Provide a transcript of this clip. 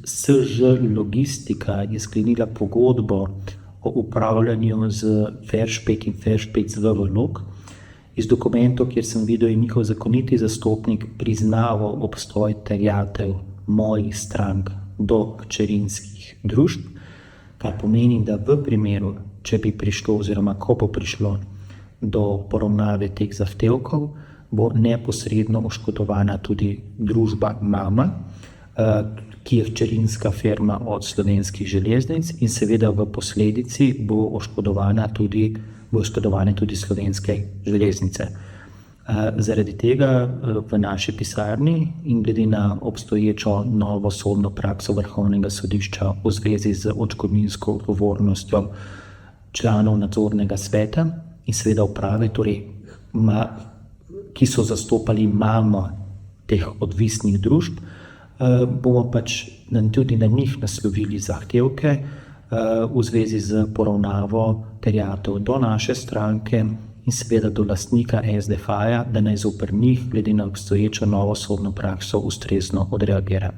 SŽ Logistika je sklenila pogodbo o upravljanju z Ferspet in Ferspet VV Log. Iz dokumentov, kjer sem videl, je njihov zakoniti zastopnik priznaval obstoj terjatev mojih strank do hčerinskih družb, kar pomeni, da v primeru, če bi prišlo oziroma ko bo prišlo do poravnave teh zahtevkov, bo neposredno oškodovana tudi družba mama, ki je hčerinska firma od Slovenskih železnic, in seveda v posledici bo oškodovane tudi Slovenske železnice. Zaradi tega v naši pisarni in glede na obstoječo novo sodno prakso Vrhovnega sodišča v zvezi z odškodninsko odgovornostjo članov nadzornega sveta in seveda uprave, torej ki so zastopali mamo teh odvisnih družb, bomo pač tudi na njih naslovili zahtevke v zvezi z poravnavo terjatev do naše stranke in seveda do lastnika SDH-ja, da naj zoper njih glede na obstoječo novo sodno prakso ustrezno odreagira.